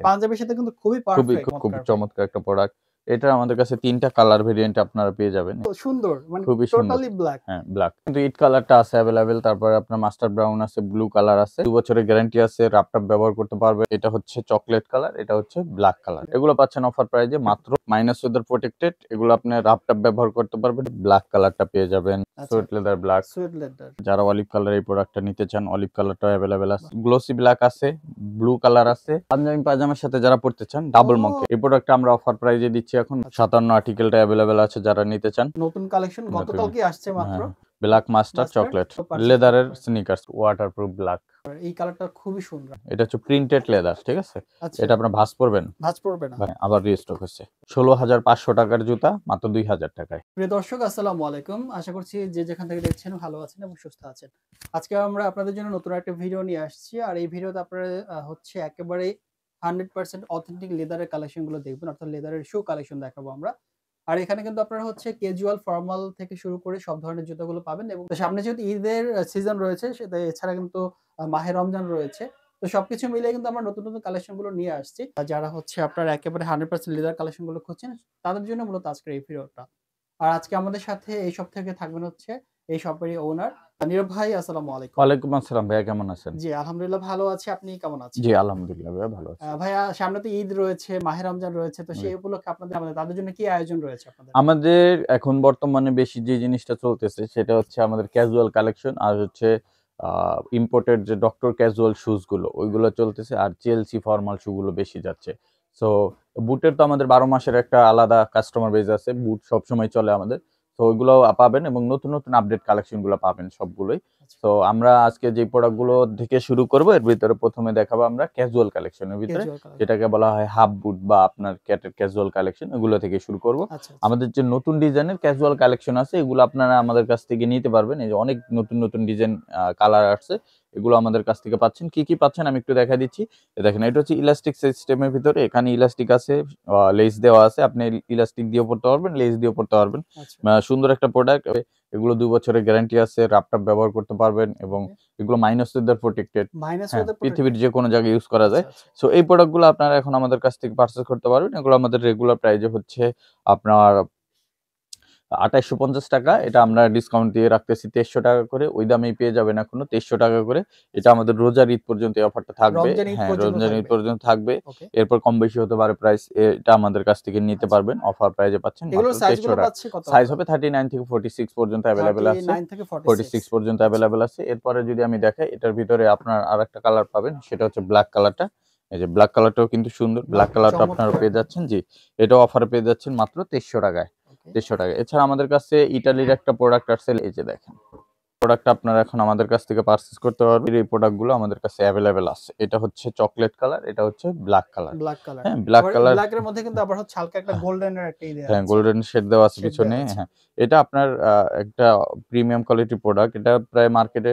পাঞ্জাবির সাথে কিন্তু খুবই পারফেক্ট, খুব চমৎকার একটা প্রোডাক্ট। এটা আমাদের কাছে ৩ টা কালার ভেরিয়েন্ট আপনারা পেয়ে যাবেন। তো সুন্দর, মানে খুবই সুন্দর। Totally black. হ্যাঁ, ব্ল্যাক। কিন্তু ইট কালারটা আছে अवेलेबल। তারপরে আপনার মাস্টার্ড ব্রাউন আছে, ব্লু কালার আছে। 2 বছরের গ্যারান্টি আছে, রাফটাপ ব্যবহার করতে পারবে। এটা হচ্ছে চকলেট কালার, এটা হচ্ছে ব্ল্যাক কালার। এগুলো পাচ্ছেন অফার প্রাইজে মাত্র মাইনাস ওয়েদার প্রোটেক্টেড। এগুলো আপনি রাফটাপ ব্যবহার করতে পারবেন। ব্ল্যাক কালারটা পেয়ে যাবেন। Sweet leather black. Sweet leather. যারা অলিভ কালার এই প্রোডাক্টটা নিতে চান, অলিভ কালারটাও अवेलेबल আছে। গ্লোসি ব্ল্যাক আছে, ব্লু কালার আছে। পাঞ্জাবি পায়জামার সাথে যারা পড়তে চান ডাবল মঙ্কের এই প্রোডাক্টটা আমরা অফার প্রাইজে দিচ্ছি এখন। 57 আর্টিকেলটা अवेलेबल আছে যারা নিতে চান। নতুন কালেকশন গতকালকে আসছে মাত্র। ব্ল্যাক মাস্টার চকলেট লেদারের স্নিকার্স, ওয়াটারপ্রুফ ব্ল্যাক। এই কালারটা খুবই সুন্দর। এটা হচ্ছে প্রিন্টেড লেদার, ঠিক আছে? এটা আপনার ভাঁজ পড়বে না। ভাঁজ পড়বে না। আবার রিস্টক হচ্ছে। ১৬,৫০০ টাকার জুতা মাত্র ২,০০০ টাকায়। প্রিয় দর্শক, আসসালামু আলাইকুম। আশা করছি যে যেখান থেকে দেখছেন ভালো আছেন এবং সুস্থ আছেন। আজকে আমরা আপনাদের জন্য নতুন একটা ভিডিও নিয়ে আসছি। আর এই ভিডিওতে আপনারা হচ্ছে একেবারে 100% অথেন্টিক লেদারের কালেকশনগুলো দেখবেন, অর্থাৎ লেদারের শু কালেকশন দেখাবো আমরা। আর এখানে কিন্তু আপনারা হচ্ছে ক্যাজুয়াল, ফর্মাল থেকে শুরু করে সব ধরনের জুতাগুলো পাবেন। এবং সামনে যেহেতু ঈদের সিজন রয়েছে, সেটা এছাড়া কিন্তু মাহে রমজান রয়েছে। তো সবকিছু মিলিয়ে কিন্তু আমরা নতুন নতুন কালেকশনগুলো নিয়ে আসছি। যারা হচ্ছে আপনারা একেবারে 100% লেদার কালেকশনগুলো খুঁজছেন, তাদের জন্য মূলত আজকের এই ভিডিওটা। আর আজকে আমাদের সাথে এই সব থেকে থাকবেন হচ্ছে এই শপেরই ওনার নীরব ভাই। আসসালামু আলাইকুম। ওয়ালাইকুম আসসালাম ভাইয়া, কেমন আছেন? জি আলহামদুলিল্লাহ ভালো আছি। আপনি কেমন আছেন? জি আলহামদুলিল্লাহ ভাইয়া ভালো আছি। ভাইয়া সামনে তো ঈদ রয়েছে, মাহে রমজান রয়েছে। তো সেই উপলক্ষে আমাদের তাদের জন্য কি আয়োজন রয়েছে আপনাদের? আমাদের এখন বর্তমানে বেশি যে জিনিসটা চলতেছে সেটা হচ্ছে আমাদের ক্যাজুয়াল কালেকশন, আর হচ্ছে ইম্পোর্টেড যে ডক্টর ক্যাজুয়াল শুজ গুলো ওইগুলো চলতেছে, আর চেলসি ফর্মাল শু গুলো বেশি যাচ্ছে। সো বুটের তো আমাদের ১২ মাসের একটা আলাদা কাস্টমার বেজ আছে, বুট সবসময় চলে আমাদের। তো ওইগুলো পাবেন এবং নতুন নতুন আপডেট কালেকশন গুলো পাবেন সবগুলোই। তো আমরা আজকে যে প্রোডাক্ট গুলো থেকে শুরু করব, এর ভিতরে প্রথমে দেখাবো আমরা ক্যাজুয়াল কালেকশনের ভিতরে, যেটাকে বলা হয় হাফ বুট বা আপনার ক্যাটের ক্যাজুয়াল কালেকশন, এগুলো থেকে শুরু করব। আমাদের যে নতুন ডিজাইনের ক্যাজুয়াল কালেকশন আছে এগুলো আপনারা আমাদের কাছ থেকে নিতে পারবেন। এই যে অনেক নতুন নতুন ডিজাইন কালার আসছে, এগুলো আমাদের কাছ থেকে পাচ্ছেন। কি কি পাচ্ছেন আমি একটু দেখা দিচ্ছি। দেখেন, এটা হচ্ছে ইলাস্টিক সিস্টেমের ভিতরে, এখানে ইলাস্টিক আছে, লেস দেওয়া আছে, আপনি ইলাস্টিক দিয়ে পড়তে পারবেন, লেস দিয়ে পড়তে পারবেন। সুন্দর একটা প্রোডাক্ট। এগুলো 2 বছরের গ্যারান্টি আছে, রাফটাপ ব্যবহার করতে পারবেন এবং এগুলো মাইনাস ওয়েদার প্রোটেক্টেড, পৃথিবীর যে কোনো জায়গায় ইউজ করা যায়। সো এই প্রোডাক্টগুলো আপনারা এখন আমাদের কাছ থেকে পারচেজ করতে পারবেন। এগুলো আমাদের রেগুলার প্রাইসে হচ্ছে আপনার ২৮৫০ টাকা। এটা আমরা ডিসকাউন্ট দিয়ে রাখতেছি ২৩০০ টাকা করে। ওই দামেই পেয়ে যাবেন এখনো ২৩০০ টাকা করে। এটা আমাদের রোজার ঈদ পর্যন্ত এই অফারটা থাকবে। হ্যাঁ, রমজান ঈদ পর্যন্ত থাকবে। এরপর কম বেশি হতে পারে প্রাইস। এটা আমাদের কাছ থেকে নিতে পারবেন, অফার প্রাইসে পাচ্ছেন মাত্র ২৩০০ টাকা। সাইজ হবে 39 থেকে 46 পর্যন্ত अवेलेबल আছে। 46 পর্যন্ত अवेलेबल আছে। এরপরে যদি আমি দেখাই, এটার ভিতরে আপনার আরেকটা কালার পাবেন, সেটা হচ্ছে ব্ল্যাক কালারটা। এই যে ব্ল্যাক কালারটাও কিন্তু সুন্দর। ব্ল্যাক কালারটা আপনারা পেয়ে যাচ্ছেন। জি, এটাও অফারে পেয়ে যাচ্ছেন মাত্র ২৩০০ টাকায়। ২৩০০ টাকা। এছাড়া আমাদের কাছে ইতালির একটা প্রোডাক্ট আসছে, এই যে দেখেন, প্রোডাক্টটা আপনারা এখন আমাদের কাছ থেকে পারচেজ করতে পারবেন। এই প্রোডাক্টগুলো আমাদের কাছে अवेलेबल আছে। এটা হচ্ছে চকলেট কালার, এটা হচ্ছে ব্ল্যাক কালার। হ্যাঁ, ব্ল্যাক কালার, ব্ল্যাকের মধ্যে কিন্তু আবার হচ্ছে হালকা একটা গোল্ডেনের একটা দেয়া আছে। হ্যাঁ, গোল্ডেন শেড দেওয়া আছে পিছনে। হ্যাঁ, এটা আপনার একটা প্রিমিয়াম কোয়ালিটি প্রোডাক্ট। এটা প্রায় মার্কেটে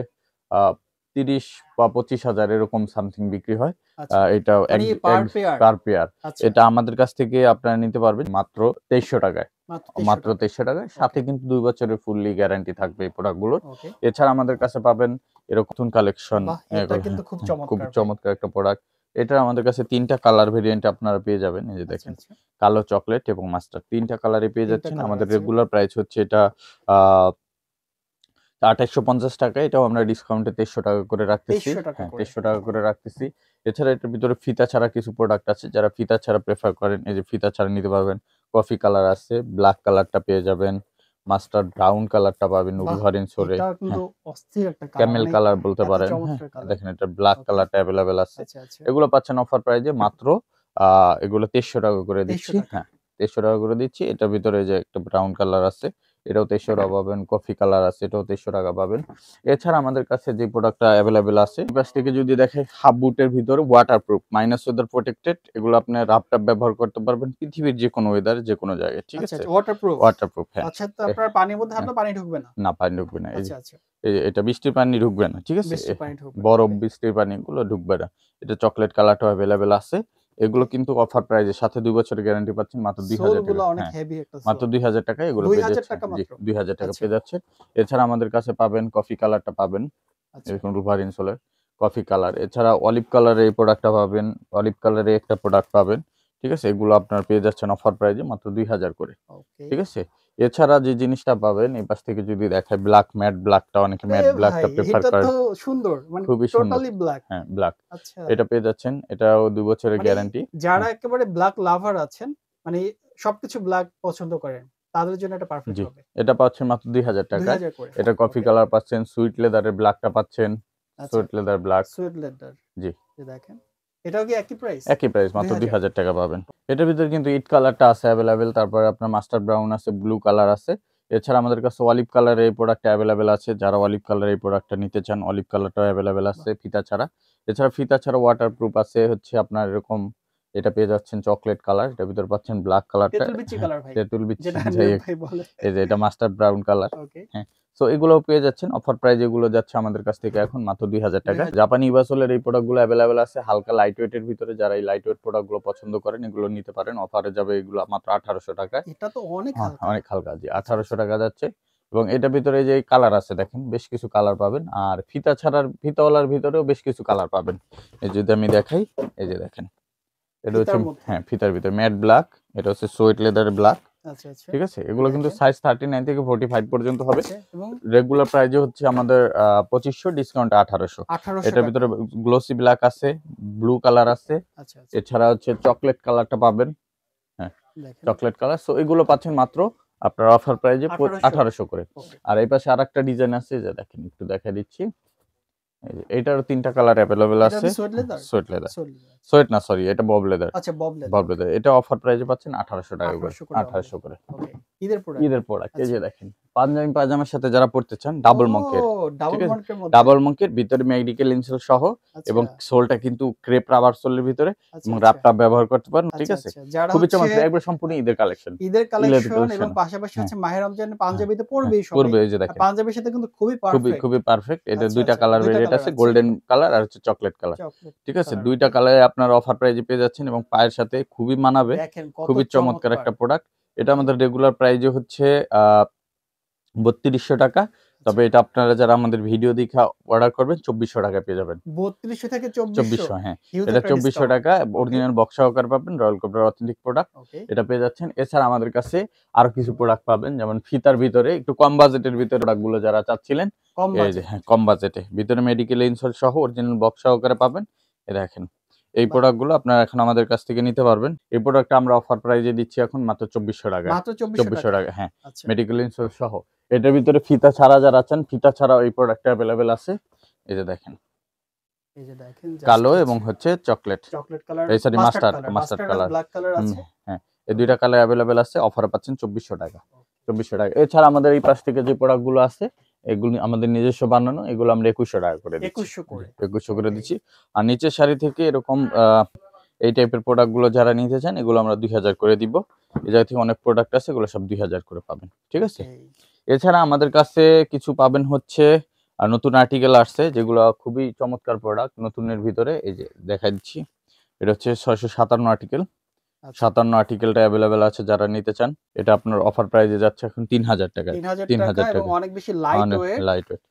৩০ বা ২৫,০০০ এরকম সামথিং বিক্রি হয়। এটা পার পেয়ার। এটা আমাদের কাছ থেকে আপনারা নিতে পারবেন মাত্র ২৩০০ টাকায়। মাত্র ২৩০০ টাকায়। সাথে কিন্তু 2 বছরের ফুললি গ্যারান্টি থাকবে এই প্রোডাক্টগুলোর। এছাড়া আমাদের কাছে পাবেন এরকম কালেকশন, খুব চমৎকার একটা প্রোডাক্ট। এটা আমাদের কাছে ৩ টা কালার ভেরিয়েন্ট আপনারা পেয়ে যাবেন। এই যে দেখেন, কালো, চকলেট এবং মাস্টার্ড, 3 টা কালারে পেয়ে যাচ্ছেন। আমাদের রেগুলার প্রাইস হচ্ছে এটা ২৮৫০ টাকা। এটাও আমরা ডিসকাউন্টে ২৩০০ টাকা করে রাখতেছি। হ্যাঁ, ২৩০০ টাকা করে রাখতেছি। এছাড়া এটার ভিতরে ফিতা ছাড়া কিছু প্রোডাক্ট আছে, যারা ফিতা ছাড়া প্রেফার করেন, এই যে ফিতা ছাড়া নিতে পারবেন। কফি কালার আছে, ব্ল্যাক কালারটা পেয়ে যাবেন, মাস্টার্ড ব্রাউন কালারটা পাবেন উলভারিন সোলে, ক্যামেল কালার বলতে পারেন। হ্যাঁ, দেখেন, এটা ব্ল্যাক কালারটা अवेलेबल আছে। এগুলো পাচ্ছেন অফার প্রাইজে মাত্র এগুলো ২৩০০ টাকা করে দিচ্ছি। হ্যাঁ, ২৩০০ টাকা করে দিচ্ছি। এটার ভিতরে যে একটা ব্রাউন কালার আছে, এটাও ২৩০০ টাকা পাবেন। কফি কালার আছে, এটাও ২৩০০ টাকা পাবেন। এছাড়া আমাদের কাছে যে প্রোডাক্টটা अवेलेबल আছে, পাশ থেকে যদি দেখেন, হাফ বুটের ভিতরে ওয়াটারপ্রুফ, মাইনাস ওয়েদার প্রোটেক্টেড। এগুলো আপনি রাফটাপ ব্যবহার করতে পারবেন পৃথিবীর যে কোনো ওয়েদার, যে কোনো জায়গায়। ঠিক আছে, ওয়াটারপ্রুফ। হ্যাঁ, আচ্ছা, তো আপনার পানির মধ্যে হাঁটলে পানি ঢুকবে না? না, পানি ঢুকবে না। এটা বৃষ্টির পানি ঢুকবে না, ঠিক আছে? বরফ, বৃষ্টির পানি গুলো ঢুকবে না। এটা চকলেট কালারটাও अवेलेबल আছে। এগুলো কিন্তু অফার প্রাইজে, সাথে 2 বছরের গ্যারান্টি পাচ্ছেন মাত্র ২০০০ টাকা। মাত্র ২০০০ টাকায় এগুলো পেয়ে যাচ্ছেন। জি, ২০০০ টাকা পেয়ে যাচ্ছে। এছাড়া আমাদের কাছে পাবেন কফি কালারটা পাবেন, এরকম রুভারিন সোলের। কফি কালার, এছাড়া অলিভ কালারে এই প্রোডাক্টটা পাবেন, অলিভ কালারে একটা প্রোডাক্ট পাবেন, ঠিক আছে। এগুলো আপনার পেয়ে যাচ্ছেন অফার প্রাইজে মাত্র 2000 করে, ওকে। ঠিক আছে। এছাড়া যে জিনিসটা পাবেন এই পাশ থেকে যদি দেখায় ব্ল্যাক ম্যাট ব্ল্যাকটা, অনেকে ম্যাট ভাই ব্ল্যাকটা প্রেফার এটা করে, তো সুন্দর, মানে খুবই সুন্দর, টোটালি ব্ল্যাক। হ্যাঁ ব্ল্যাক, আচ্ছা, এটা পেয়ে যাচ্ছেন, এটাও 2 বছরের মানে গ্যারান্টি। যারা একেবারে ব্ল্যাক লাভার আছেন, মানে সবকিছু ব্ল্যাক পছন্দ করেন, তাদের জন্য এটা পারফেক্ট জি, হবে। এটা পাচ্ছেন মাত্র 2000 টাকায়। 2000 করে। এটা কফি ওকে। কালার পাচ্ছেন, সুইট লেদারের ব্ল্যাকটা পাচ্ছেন, আচ্ছা, sweet leather black. Sweet leather. জি, এই দেখেন। এটাও কি একই প্রাইস? একই প্রাইস, মাত্র 2000। 2000 টাকা পাবেন। এটার ভিতরে কিন্তু ইট কালারটা আছে অ্যাভেলেবেল, তারপরে আপনার মাস্টার ব্রাউন আছে, ব্লু কালার আছে। এছাড়া আমাদের কাছে অলিভ কালারের এই প্রোডাক্টটা অ্যাভেলেবেল আছে, যারা অলিভ কালার এই প্রোডাক্টটা নিতে চান অলিভ কালারটাও অ্যাভেলেবেল আছে ফিতা ছাড়া। এছাড়া ফিতা ছাড়া ওয়াটারপ্রুফ আছে হচ্ছে আপনার এরকম, এটা পেয়ে যাচ্ছেন চকলেট কালার, এটার ভিতরে পাচ্ছেন ব্ল্যাক কালারটা, তেঁতুল বিচি হ্যাঁ কালার ভাই। তেঁতুল বিচি, যেটা যাই নিয়ম হোক, ভাই বলে। এই যে এটা মাস্টার ব্রাউন কালার, ওকে। হ্যাঁ। সো এগুলো পেয়ে যাচ্ছেন অফার প্রাইস, এগুলো যাচ্ছে আমাদের কাছ থেকে এখন মাত্র 2000 টাকা। 2000। জাপানি ইভাসোলের এই প্রোডাক্টগুলো অ্যাভেলেবেল আছে হালকা লাইট ওয়েটের ভিতরে, যারা এই লাইট ওয়েট প্রোডাক্টগুলো পছন্দ করেন এগুলো নিতে পারেন। অফারে যাবে এগুলো মাত্র 1800 টাকায়। এটা তো অনেক হ্যাঁ, হালকা। অনেক হালকা, জি, আচ্ছা, 1800 টাকা যাচ্ছে। এবং এটার ভিতরে যে কালার আছে দেখেন, বেশ কিছু কালার পাবেন, আর ফিতা ছাড়ার ফিতাওয়ালার ভিতরেও বেশ কিছু কালার পাবেন। এই যদি আমি দেখাই, এই যে দেখেন, এটা হচ্ছে, ফিতার মধ্যে। হ্যাঁ ফিতার ভিতরে ম্যাট ব্ল্যাক, এটা হচ্ছে সুইট লেদার ব্ল্যাক, আচ্ছা, আচ্ছা। ঠিক আছে। এগুলো কিন্তু দেখেন। সাইজ 39 থেকে 45 পর্যন্ত হবে। আচ্ছা, এবং রেগুলার প্রাইসে হচ্ছে আমাদের 2500, ডিসকাউন্টে 1800। 1800 এটার টাকা। ভিতরে গ্লোসি ব্ল্যাক আছে, ব্লু কালার আছে, আচ্ছা, আচ্ছা। এছাড়া হচ্ছে চকলেট কালারটা পাবেন, হ্যাঁ দেখেন। Chocolate colour. সো এগুলো পাচ্ছেন মাত্র আপনার অফার প্রাইজে 1800। 1800 করে। ওকে। আর এই পাশে আরেকটা ডিজাইন আছে, যে দেখেন একটু দেখাই দিচ্ছি, এই যে এটারও 3টা কালার অ্যাভেলেবেল এটা আছে। কি sweet leather? Sweet leather, sweet leather. Sweet না সরি, এটা বব লেদার, আচ্ছা, বব লেদার। Bob leather. এটা অফার প্রাইজে পাচ্ছেন 1800 টাকা করে, 1800 করে only। 1800 করে। ওকে। ঈদের প্রোডাক্ট। ঈদের প্রোডাক্ট, এই আচ্ছা। যে দেখেন, পাঞ্জাবি পায়জামার সাথে যারা পড়তে চান, ডাবল মঙ্কের, ও ডাবল ঠিক আছে, মার্কের মধ্যে। ডাবল মঙ্কের ভিতরে মেডিকেল ইনসোল সহ, আচ্ছা, এবং সোলটা কিন্তু ক্রেপ রাবার সোলের ভিতরে, আচ্ছা, এবং আচ্ছা। রাবটা ব্যবহার করতে পারেন, ঠিক আচ্ছা, আছে। আচ্ছা। যারা খুবই হচ্ছে চমৎকার, একবার সম্পূর্ণ ঈদের কালেকশন, ঈদের ঈদের কালেকশন এবং কালেকশন, পাশাপাশি হ্যাঁ হচ্ছে মাহে রমজানে হ্যাঁ পাঞ্জাবি তো হ্যাঁ, পড়বেই সবাই। করবে, এই যে আর দেখেন, পাঞ্জাবির সাথে কিন্তু খুবই খুবই পারফেক্ট। খুবই পারফেক্ট। এটা আচ্ছা, দুইটা আচ্ছা। কালার ২ টা ভেরিয়েন্ট কালার আছে, আছে। গোল্ডেন কালার আর হচ্ছে চকলেট কালার, চকলেট ঠিক আছে। কালার। দুইটা ওকে। কালারে আপনার অফার প্রাইজে পেয়ে যাচ্ছেন, এবং পায়ের সাথে খুবই মানাবে, দেখেন কত খুবই চমৎকার চমৎকার। একটা প্রোডাক্ট। এটা ওকে। আমাদের রেগুলার প্রাইজে হচ্ছে 3200 টাকা। আচ্ছা। তবে এটা আপনারা যারা আমাদের ভিডিও দেখা অর্ডার করবেন 2400 টাকায় পেয়ে যাবেন। ৩২০০ থেকে 2400। 2400, হ্যাঁ। হিউজ এটা একটা 2400 ডিসকাউন্ট। টাকা ওকে, অরিজিনাল বক্স সহকারে পাবেন, রয়্যাল কোবরার অথেন্টিক প্রোডাক্ট। ওকে। এটা পেয়ে যাচ্ছেন। এছাড়া আমাদের কাছে আরো কিছু প্রোডাক্ট পাবেন, যেমন ফিতার ভিতরে একটু কম বাজেটের ভিতরে প্রোডাক্টগুলো যারা চাচ্ছিলেন, কম এই যে বাজেট। হ্যাঁ কম বাজেটে ভিতরে মেডিকেল ইনসোল সহ অরিজিনাল বক্স সহকারে পাবেন। এই দেখেন, এই বাহ! প্রোডাক্টগুলো আপনারা এখন আমাদের কাছ থেকে নিতে পারবেন। এই প্রোডাক্টটা আমরা অফার প্রাইজে দিচ্ছি এখন মাত্র 2400 টাকায়। মাত্র 2400 2400 টাকায়। টাকা, হ্যাঁ, আচ্ছা। মেডিকেল ইনসোল সহ। এটার ভিতরে ফিতা ছাড়া যারা চান, ফিতা ছাড়াও এই প্রোডাক্টটা অ্যাভেলেবেল আছে। এই যে দেখেন, এই যে দেখেন জাস্ট কালো এবং হচ্ছে হচ্ছে চকলেট, চকলেট কালার, এই sorry mustard mustard, colour, mustard mustard আর কালার, ব্ল্যাক কালার আছে। হ্যাঁ, এই ওকে, দুইটা কালার অ্যাভেলেবেল আছে। অফারে পাচ্ছেন 2400 টাকা, 2400 টাকা। এছাড়া আমাদের এই পাশ থেকে যে প্রোডাক্টগুলো আছে, এগুলো আমাদের নিজস্ব বানানো, এগুলো আমরা 2100 টাকা করে দিচ্ছি, 2100 করে। 2100 করে ওকে। দিচ্ছি। আর নিচের শাড়ি থেকে এরকম এই টাইপের প্রোডাক্টগুলো যারা নিতে চান, এগুলো আমরা 2000 করে দিব। এই জায়গা থেকে অনেক প্রোডাক্ট আছে, এগুলো সব 2000 করে পাবেন, ঠিক আছে। ওকে। এছাড়া আমাদের কাছে কিছু পাবেন হচ্ছে নতুন আর্টিকেল আসছে, যেগুলো খুবই চমৎকার প্রোডাক্ট নতুনের ভিতরে। এই যে দেখাই দিচ্ছি, এটা হচ্ছে 657 আর্টিকেল। আচ্ছা। 57 আর্টিকেলটা অ্যাভেলেবেল আছে, যারা নিতে চান। এটা আপনার অফার প্রাইজে যাচ্ছে এখন 3000 টাকায়, 3000 টাকা 3000 এবং টাকা, অনেক বেশি লাইট অনেক ওয়েট। Light weight.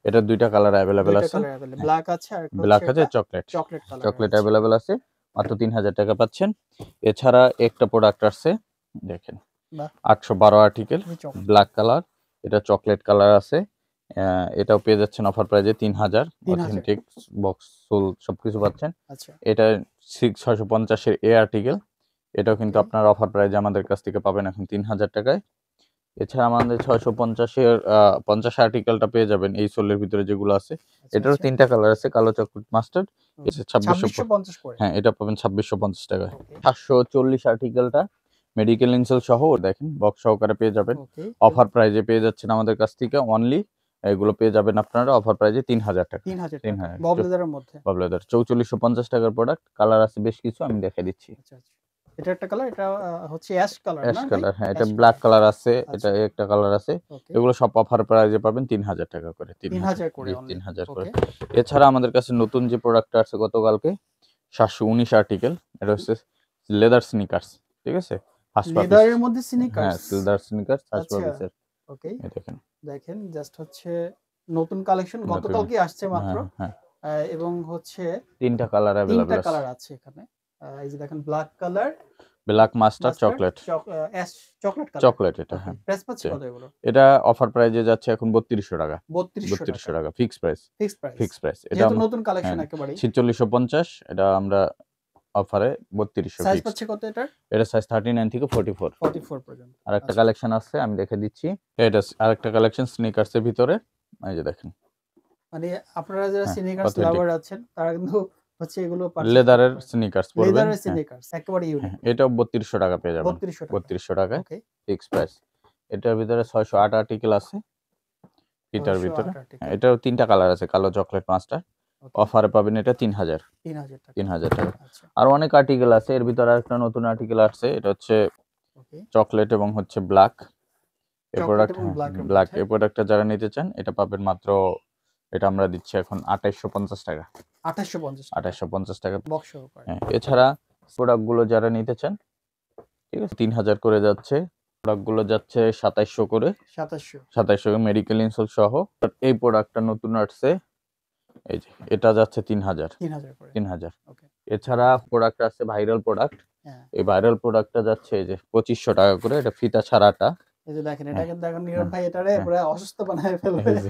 এটা দুইটা কালার অ্যাভেলেবেল ২ টা আছে, কালার अवेलेबल, হ্যাঁ, ব্ল্যাক আছে আর একটা ব্ল্যাক হচ্ছে আছে, এটা চকলেট, চকলেট কালার চকলেট আছে। অ্যাভেলেবেল আছে, মাত্র 3000 টাকা পাচ্ছেন। এছাড়া একটা প্রোডাক্ট আসছে, দেখেন, বাহ! 812 আর্টিকেল, খুবই চমৎকার। ব্ল্যাক কালার, এটা চকলেট কালার আছে। এটাও পেয়ে যাচ্ছেন অফার প্রাইজে 3000, 3000। অথেন্টিক বক্স সোল সবকিছু পাচ্ছেন। আচ্ছা। এটা 650 এর এ আর্টিকেল, এটাও কিন্তু ওকে। আপনার অফার প্রাইজে আমাদের কাছ থেকে পাবেন এখন 3000 টাকায়। এছাড়া আমাদের 650 এর 50 আর্টিকেলটা পেয়ে যাবেন এই সোলের ভিতরে যেগুলো আছে। আচ্ছা, এটারও আচ্ছা। 3টা কালার আছে, কালো, চকলেট, মাস্টার্ড। হুম। এটা 2600, 2650 করে। হ্যাঁ এটা পাবেন 2650 টাকায়। ওকে, 740 আর্টিকেলটা মেডিকেল ইনসোল সহ দেখেন বক্স সহকারে পেয়ে যাবেন। ওকে। অফার প্রাইজে পেয়ে যাচ্ছেন আমাদের কাছ থেকে অনলি, এগুলো পেয়ে যাবেন আপনারা অফার প্রাইজে 3000 টাকা। 3000 টাকা 3000 বব লেদারের মধ্যে। বাবলেদার 4450 টাকার প্রোডাক্ট। কালার আছে বেশ কিছু, আমি দেখাই দিচ্ছি। আচ্ছা, আচ্ছা। এটা একটা কালার, এটা হচ্ছে অ্যাশ কালার অ্যাশ না ভাই? কালার, হ্যাঁ, এটা অ্যাশ ব্ল্যাক কালার। কালার আছে, এটা আচ্ছা, একটা কালার আছে। ওকে। এগুলো সব অফার প্রাইজে পাবেন 3000 টাকা করে, 3000 করে জি, অনলি। 3000 করে। ওকে। এছাড়া আমাদের কাছে নতুন যে প্রোডাক্টটা আছে গতকালকে, 719 আর্টিকেল, এটা হচ্ছে লেদার স্নিকার্স, ঠিক আছে, হাসপা পিস, লেদারের মধ্যে হ্যাঁ, স্নিকার্স। লেদার স্নিকার্স হাসপা আচ্ছা, পিসের। ওকে। এই দেখেন, দেখেন জাস্ট হচ্ছে নতুন কালেকশন নতুন, গতকালকে আসছে মাত্র। হ্যাঁ হ্যাঁ, এবং হচ্ছে তিনটা কালার তিনটা अवेलेबल আছে। কালার আছে এখানে। এই যে দেখেন black colour, black mustard mustard, chocolate. Ash chocolate colour. Chocolate এটা, ওকে। হ্যাঁ। প্রাইস পাচ্ছি জি। কত এগুলো? এটা অফার প্রাইজে যাচ্ছে এখন ৩২০০ টাকা। ৩২০০ টাকা। ৩২০০ টাকা fix price. Fixed price. Fix price. এটা যেহেতু নতুন কালেকশন হ্যাঁ, একেবারেই। ৪৬৫০ এটা আমরা অফারে ৩২০০ সাইজ ফিক্সড। পাচ্ছি কত এটার? এটা সাইজ 39 থেকে 44। 44 পর্যন্ত। আরেকটা আচ্ছা। কালেকশন আছে আমি দেখে দিচ্ছি। এটা আরেকটা কালেকশন স্নিকার্স এর ভিতরে। এই যে দেখেন। মানে আপনারা যারা হ্যাঁ, স্নিকার্স অথেন্টিক। লাভার আছেন তারা কিন্তু হচ্ছে এগুলো পারচেজ করতে লেদারের পারেন। স্নিকার্স পড়বেন। লেদারের হ্যাঁ, স্নিকার্স একেবারে হ্যাঁ, ইউনিক। এটাও ৩২০০ টাকা পেয়ে যাবেন। ৩২০০ টাকা। ৩২০০ টাকায় ওকে। Fix price. এটার ভিতরে ৬০৮ আর্টিকেল আছে। এটার ভিতরে ৬০৮ আর্টিকেল। এটাও তিনটা কালার আছে, কালো, চকলেট, মাস্টার্ড। ওকে। অফারে পাবেন এটা ৩০০০। ৩০০০ টাকা। ৩০০০ টাকা। আচ্ছা। আর অনেক আর্টিকেল আছে, এর ভিতরে আরেকটা নতুন আর্টিকেল আসছে, এটা হচ্ছে ওকে। চকলেট এবং হচ্ছে ব্ল্যাক। এই চকলেট প্রোডাক্ট, এবং ব্ল্যাক এর ব্ল্যাক মধ্যে। এই প্রোডাক্টটা যারা নিতে চান এটা পাবেন মাত্র, এটা আমরা দিচ্ছি এখন ২৮৫০ টাকা। ২৮৫০ টাকা। ২৮৫০ টাকা। বক্স সহকারে। হ্যাঁ, এছাড়া প্রোডাক্টগুলো যারা নিতে চান, ঠিক আছে, ৩০০০ করে যাচ্ছে। প্রোডাক্টগুলো যাচ্ছে ২৭০০ করে। ২৭০০। ২৭০০ মেডিকেল ইনসোল সহ। এই প্রোডাক্টটা নতুন আসছে, এই যে এটা যাচ্ছে ৩০০০। ৩০০০ করে। ৩০০০। ওকে। এছাড়া প্রোডাক্ট আছে ভাইরাল প্রোডাক্ট। হ্যাঁ। এই ভাইরাল প্রোডাক্টটা যাচ্ছে এই যে ২৫০০ টাকা করে, এটা ফিতা ছাড়াটা। এই যে দেখেন এটা হ্যাঁ, কিন্তু এখন নীরব হ্যাঁ, ভাই এটারে হ্যাঁ। পুরো অসুস্থ বানায় ফেলবে। এই যে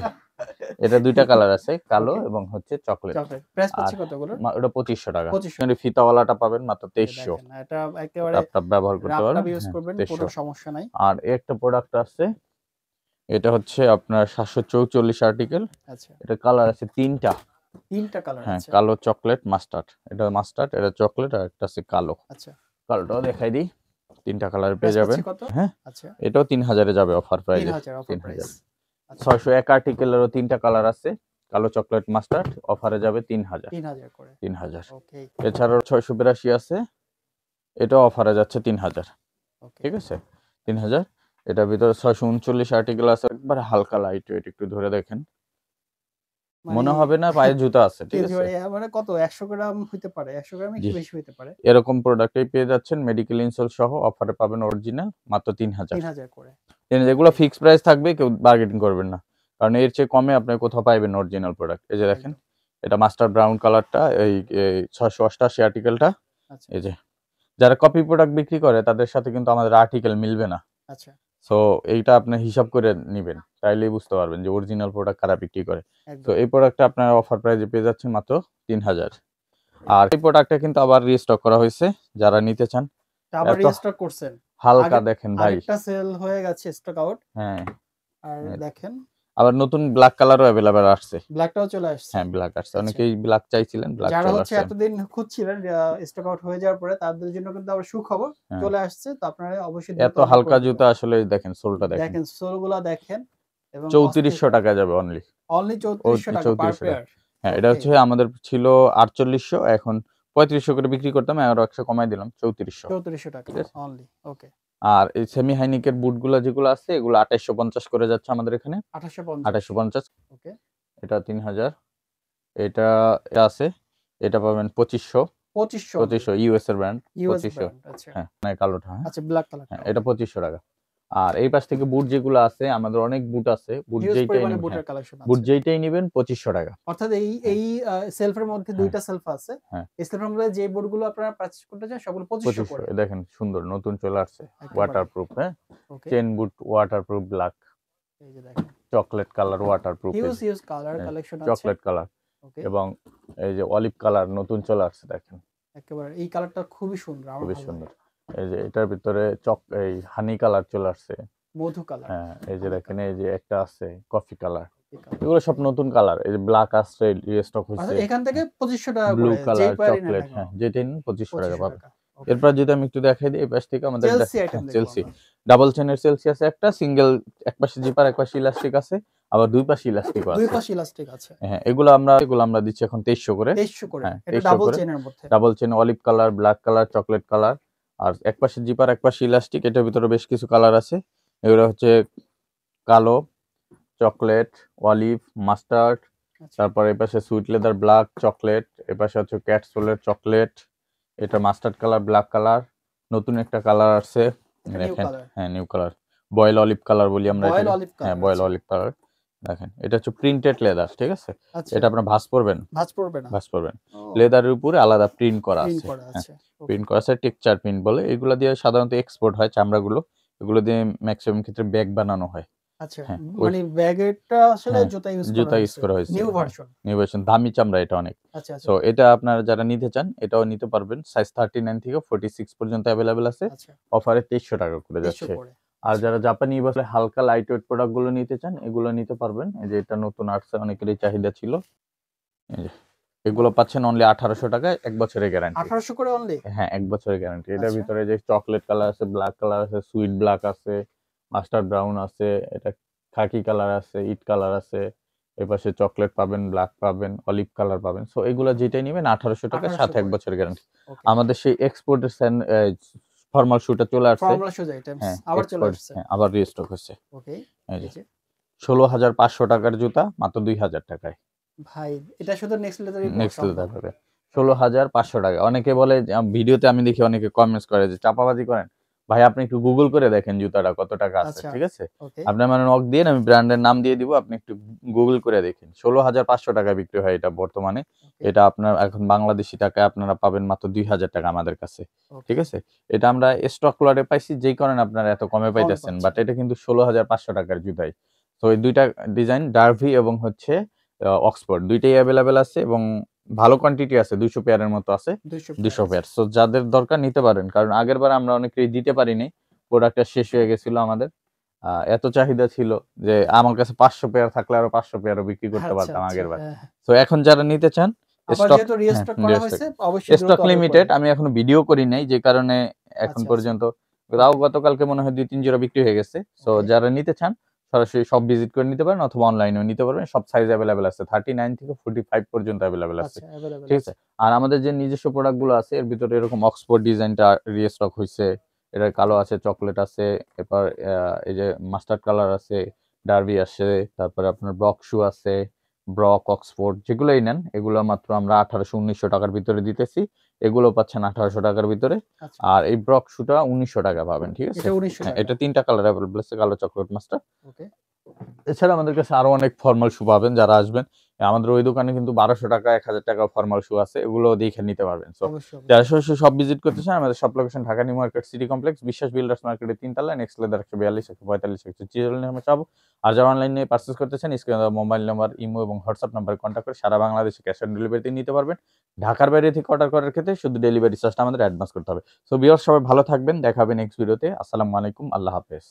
এটা ২ টা কালার আছে, কালো ওকে। এবং হচ্ছে চকলেট। চকলেট। প্রাইস আর পাচ্ছি কতগুলো? ওটা ২৫০০ টাকা। ২৫০০। কিন্তু ফিতাওয়ালাটা পাবেন মাত্র এই ২৩০০। দেখেন এটা একেবারে টাপ ব্যবহার করতে রাফ পারবেন। টাপ ইউজ হ্যাঁ, করবেন, কোনো ২৩০০। সমস্যা নাই। আর একটা প্রোডাক্ট আছে, এটা হচ্ছে আপনার ৭৪৪ আর্টিকেল। আচ্ছা। এটা কালার আছে ৩ টা। ৩ টা কালার হ্যাঁ, আছে। কালো, চকলেট, মাস্টার্ড। এটা মাস্টার্ড, এটা চকলেট, আর একটা আছে কালো। আচ্ছা। কালোটাও দেখাই দিই। ৩ টা কালার পেয়ে প্রাইস যাবেন। পাচ্ছি কত? হ্যাঁ, আচ্ছা। এটাও ৩০০০ এ যাবে অফার প্রাইজে। ৩০০০ অফার প্রাইস। ৩০০০। আচ্ছা। ৬০১ আর্টিকেলেরও ৩ টা কালার আছে, কালো, চকলেট, মাস্টার্ড। অফারে যাবে ৩০০০। ৩০০০ করে। ৩০০০। ওকে। এছাড়াও ৬৮২ আছে, এটাও অফারে যাচ্ছে ৩০০০। ওকে। ঠিক আছে, ৩০০০। এটার ভিতরে ৬৩৯ আর্টিকেল আছে, একবারে হালকা লাইট ওয়েট, একটু ধরে দেখেন মনে হবে না পায়ে জুতা আছে। ঠিক আছে, মানে কত ১০০ গ্রাম হইতে পারে, ১০০ গ্রাম একটু জি। বেশি হইতে পারে। এরকম প্রোডাক্টই পেয়ে যাচ্ছেন মেডিকেল ইনসোল সহ, অফারে পাবেন অরিজিনাল মাত্র ৩০০০। ৩০০০ করে। যেগুলো ফিক্স প্রাইস থাকবে, কেউ বার্গেনিং করবেন না, কারণ এর চেয়ে কমে আপনি কোথাও পাইবেন অরিজিনাল প্রোডাক্ট। এই যে দেখেন, একদম। এটা মাস্টার ব্রাউন কালারটা, এই ৬৮৮ আর্টিকেলটা। আচ্ছা। এই যে যারা কপি প্রোডাক্ট বিক্রি করে তাদের সাথে কিন্তু আমাদের আর্টিকেল মিলবে না। আচ্ছা। সো এইটা আপনি হিসাব করে নিবেন, তাইলেই বুঝতে পারবেন যে অরিজিনাল প্রোডাক্ট কারা বিক্রি করে। তো একদম। এই প্রোডাক্টটা আপনার অফার প্রাইসে পেয়ে যাচ্ছেন মাত্র ৩০০০। আর এই প্রোডাক্টটা কিন্তু আবার রিস্টক করা হয়েছে, যারা নিতে চান। তা আবার এত রিস্টক করছেন। হালকা দেখেন ভাই। আরেকটা সেল হয়ে গেছে স্টক আউট। হ্যাঁ, আর হ্যাঁ। দেখেন আবার নতুন ব্ল্যাক কালারও अवेलेबल আসছে। ব্ল্যাকটাও চলে আসছে। হ্যাঁ, ব্ল্যাক আসছে। আচ্ছা। অনেকেই ব্ল্যাক চাইছিলেন, ব্ল্যাক যারা চলে হচ্ছে আসছে। এতদিন খুঁজছিলেন স্টক আউট হয়ে যাওয়ার পরে তাদের জন্য কিন্তু আবার সুখবর হ্যাঁ, চলে আসছে। তো আপনারা অবশ্যই এত দ্রুত অর্ডার হালকা করে দিবেন। জুতা আসলে দেখেন, সোলটা দেখেন। দেখেন সোলগুলা দেখেন এবং ৩৪০০ টাকা যাবে অনলি। অনলি ৩৪০০ টাকা পার ৩৪০০ টাকা। পেয়ার। হ্যাঁ, এটা ওকে। হচ্ছে আমাদের ছিল ৪৮০০, এখন ৩৫০০ করে বিক্রি করতাম, আরো ১০০ কমাই দিলাম ৩৪০০। ৩৪০০ টাকা ঠিক আছে। অনলি। ওকে। আর এই সেমি হাইনিকের বুটগুলো যেগুলো আছে, এগুলো ২৮৫০ করে যাচ্ছে আমাদের এখানে। ২৮৫০। ২৮৫০। ওকে। এটা ৩০০০। এটা আছে, এটা পাবেন ২৫০০। ২৫০০ ইউএস এর ব্র্যান্ড। ইউএস ২৫০০। ব্র্যান্ড। আচ্ছা। হ্যাঁ, মানে কালোটা। হ্যাঁ, আচ্ছা ব্ল্যাক কালারটা। হ্যাঁ, এটা ২৫০০ টাকা। আর এই পাশ থেকে বুট যেগুলো আছে, আমাদের অনেক বুট আছে, বুট হিউজ যেইটাই পরিমাণে নিবেন, বুটের হ্যাঁ, কালেকশন বুট আছে। যেইটাই নিবেন ২৫০০ টাকা। অর্থাৎ এই হ্যাঁ, এই সেলফের মধ্যে হ্যাঁ, দুইটা সেলফ আছে। হ্যাঁ, এই সেলফের মধ্যে যে বুটগুলো আপনারা পারচেজ করতে চান সবগুলো ২৫০০ ২৫০০। করে। দেখেন সুন্দর নতুন চলে আসছে, একেবারে। ওয়াটারপ্রুফ। হ্যাঁ, okay. Chain boot waterproof, black, এই যে দেখেন chocolate colour waterproof, huge colour collection আছে। Chocolate colour okay. এবং এই যে অলিভ কালার নতুন চলে আসছে, দেখেন একেবারে এই কালারটা খুবই সুন্দর, আমার খুবই ভালো সুন্দর। লাগে। এই যে এটার ভিতরে এই হানি কালার চলে আসছে। মধু কালার। হ্যাঁ, এই যে হানি দেখেন, কালার। এই যে একটা আছে কফি কালার। এই কালার। এগুলো সব নতুন কালার। এই যে ব্ল্যাক আসছে, রিস্টক আচ্ছা হয়েছে। এখান থেকে ২৫০০ টাকা ব্লু করে যেই কালার, পারেন না চকলেট, কেন। হ্যাঁ, যেটাই নিন ২৫০০ টাকা ২৫০০ পাবেন। টাকা। ওকে। এরপর যদি আমি একটু দেখাই দিই, এই পাশ থেকে আমাদের চেলসি আইটেম দেখব চেলসি আমরা। ডাবল চেনের চেলসি আছে, একটা সিঙ্গেল, এক পাশে জিপার, এক পাশে ইলাস্টিক আছে, আবার দুই পাশে ইলাস্টিকও দুই আছে। পাশে ইলাস্টিক আছে। হ্যাঁ, এগুলো আমরা দিচ্ছি এখন ২৩০০ করে। ২৩০০ করে। হ্যাঁ, এটা ২৩০০ ডাবল করে। চেনের মধ্যে। Double chain, olive colour, black colour, chocolate colour, আর এক পাশে জিপার, এক পাশে ইলাস্টিক। এটার ভিতরে বেশ কিছু কালার আছে। এগুলো হচ্ছে কালো, চকলেট, অলিভ, মাস্টার্ড, আচ্ছা। তারপর এই পাশে সুইট লেদার, ব্ল্যাক, চকলেট, এই পাশে হচ্ছে ক্যাটসোলের চকলেট, এটা মাস্টার্ড কালার, ব্ল্যাক কালার, নতুন একটা কালার আসছে এটা নিউ দেখেন। কালার। হ্যাঁ, নিউ কালার, বয়েল অলিভ কালার বলি আমরা বয়েল এটাকে। অলিভ হ্যাঁ, কালার। বয়েল আচ্ছা। Olive colour. দেখেন এটা হচ্ছে প্রিন্টেড লেদার, ঠিক আছে? আচ্ছা, এটা আপনার ভাঁজ পড়বেন, ভাঁজ পড়বে না। ভাঁজ পড়বেন। ও, লেদারের উপরে আলাদা প্রিন্ট করা প্রিন্ট আছে। করা হ্যাঁ, আছে। ওকে, প্রিন্ট করা আছে, টেক্সচার প্রিন্ট বলে। এগুলা দিয়ে সাধারণত এক্সপোর্ট হয় চামড়াগুলো। এগুলো দিয়ে ম্যাক্সিমাম ক্ষেত্রে ব্যাগ বানানো হয়। আচ্ছা। হ্যাঁ, ওই মানে ব্যাগেরটা আসলে হ্যাঁ, জুতা ইউজ করা জুতা ইউজ হয়েছে। করা হয়েছে। নিউ হ্যাঁ, ভার্সন। নিউ ভার্সন, দামি চামড়া এটা অনেক। আচ্ছা, আচ্ছা, সো এটা আপনারা যারা নিতে চান এটাও নিতে পারবেন। সাইজ 39 থেকে 46 পর্যন্ত अवेलेबल আছে। আচ্ছা। অফারে 2300 টাকা করে 2300 যাচ্ছে। করে। আর আচ্ছা, যারা জাপানি বলে হালকা লাইট ওয়েট প্রোডাক্ট গুলো নিতে চান এগুলো নিতে পারবেন। এই যে এটা নতুন আসছে, অনেকেরই চাহিদা ছিল। এই যে এগুলো পাচ্ছেন অনলি 1800 টাকায় 1 বছরের গ্যারান্টি। 1800 করে অনলি? হ্যাঁ, 1 বছরের গ্যারান্টি। এটার আচ্ছা, ভিতরে যে চকলেট কালার আছে, ব্ল্যাক কালার আছে, সুইট ব্ল্যাক আছে, মাস্টার্ড ব্রাউন আছে, এটা খাকি কালার আছে, ইট কালার আছে। এপাশে চকলেট পাবেন, ব্ল্যাক পাবেন, অলিভ কালার পাবেন। সো এগুলো যেটাই নিবেন 1800 টাকা, 1800 সাথে 1 করে। বছরের গ্যারান্টি। ওকে। আমাদের সেই এক্সপোর্টের ফর্মাল শুটা চলে আসছে। ফর্মুলা সোজা আইটেমস হ্যাঁ, আবার চলে এক্সপোর্ট, আসছে। হ্যাঁ, আবার রিস্টক হচ্ছে। ওকে, এই এই যে যে 16,500 টাকার জুতা মাত্র 2000 টাকায়। ভাই, এটা শুধু নেক্সট লেদারই নেক্সট সম্ভব। লেদার পাবে ওকে, 16,500 টাকা। অনেকে বলে যে, ভিডিওতে আমি দেখি অনেকে কমেন্টস করে যে চাপাবাজি করেন। ভাই আপনি একটু গুগল করে দেখেন জুতাটা কত টাকা আছে, আচ্ছা, ঠিক আছে? ওকে, আপনি আমার নক দিয়েন, আমি ব্র্যান্ডের নাম দিয়ে দিব, আপনি একটু গুগল করে দেখেন। 16,500 টাকায় বিক্রি হয় এটা বর্তমানে। ওকে, এটা আপনার এখন বাংলাদেশী টাকায় আপনারা পাবেন মাত্র 2000 টাকা আমাদের কাছে। ঠিক ওকে। আছে? এটা আমরা স্টক লটে পাইছি, যেই কারণে আপনারা এত কমে কমে পাইতেছেন। পাচ্ছেন। বাট এটা কিন্তু 16,500 টাকার জুতাই। তো এই ২ টা ডিজাইন ডার্ভি এবং হচ্ছে অক্সফোর্ড ২ টাই এভেইলেবল আছে এবং ভালো কোয়ান্টিটি আছে, 200 পেয়ারের মতো আছে। 200 পেয়ার 200 আছে। পেয়ার। সো যাদের দরকার নিতে পারেন। কারণ আগেরবার আমরা অনেকেই দিতে পারি নাই। প্রোডাক্টটা শেষ হয়ে গেছিল আমাদের। এত চাহিদা ছিল যে আমার কাছে 500 পেয়ার থাকলে আরো 500 পেয়ারও বিক্রি করতে আচ্ছা, পারতাম আচ্ছা। আগেরবার। হ্যাঁ, হ্যাঁ। সো এখন যারা নিতে চান আবার স্টক, যেহেতু হ্যাঁ, রিস্টক করা রিস্টক, হয়েছে অবশ্যই দ্রুত স্টক অর্ডার লিমিটেড। করেন। আমি এখনো ভিডিও করি নাই যে কারণে এখন আচ্ছা, আচ্ছা। পর্যন্ত। তাও ওকে, গতকালকে মনে হয় 2-3 জোড়া বিক্রি হয়ে গেছে। So okay. যারা নিতে চান সরাসরি শপ ভিজিট করে নিতে পারেন অথবা অনলাইনেও নিতে পারবেন। সব সাইজ এভেইলেবল আছে। 39 থেকে 45 পর্যন্ত এভেইলেবল আছে। আচ্ছা, এভেইলেবল ঠিক আছে। আছে? আর আমাদের যে নিজস্ব প্রোডাক্ট গুলো আছে এর ভিতরে এরকম অক্সফোর্ড ডিজাইনটা রিস্টক হইছে। এটার কালো ওকে, আছে, চকলেট আছে, এরপর এই যে মাস্টার্ড কালার আছে, ডার্বি আছে, তারপরে আপনার ব্রক শু আছে, ব্রক, অক্সফোর্ড যেগুলোই নেন এগুলো মাত্র আমরা 1800-1900 টাকার ভিতরে দিতেছি। এগুলো পাচ্ছেন 1800 টাকার ভিতরে। আচ্ছা। আর এই ব্রক শুটা 1900 টাকা পাবেন, ঠিক আছে? এটা 1900 হ্যাঁ, টাকা। এটা 3টা কালার अवेलेबल আছে, কালো, চকলেট, মাস্টার্ড। ওকে, এছাড়া আমাদের কাছে আরো অনেক ফরমাল শু পাবেন যারা আসবেন। আমাদের ওই দোকানে কিন্তু 1200 টাকা, 1000 টাকা ফরমাল শু আছে। এগুলো দেখে নিতে পারবেন। সো অবশ্যই, যারা অবশ্যই। সরাসরি শপ ভিজিট করতে চান আমাদের shop location Dhaka new market city complex, বিশ্বাস বিল্ডার্স মার্কেটের ৩ তলায়, নেক্সট লেদার 142, 145, 146 নাম্বার চাবো। আর যারা অনলাইনে পারচেজ করতে চান স্ক্রিনে দেওয়া মোবাইল নাম্বার, ইমো এবং হোয়াটসঅ্যাপ নাম্বারে কন্ট্যাক্ট করে সারা বাংলাদেশে ক্যাশ অন ডেলিভারিতে নিতে পারবেন। ঢাকার বাইরে থেকে অর্ডার করার ক্ষেত্রে শুধু ডেলিভারি চার্জটা আমাদের অ্যাডভান্স করতে হবে। সো ভিউয়ার্স সবাই ভালো থাকবেন। দেখা হবে নেক্সট ভিডিওতে। আসসালামু আলাইকুম। আল্লাহ হাফেজ।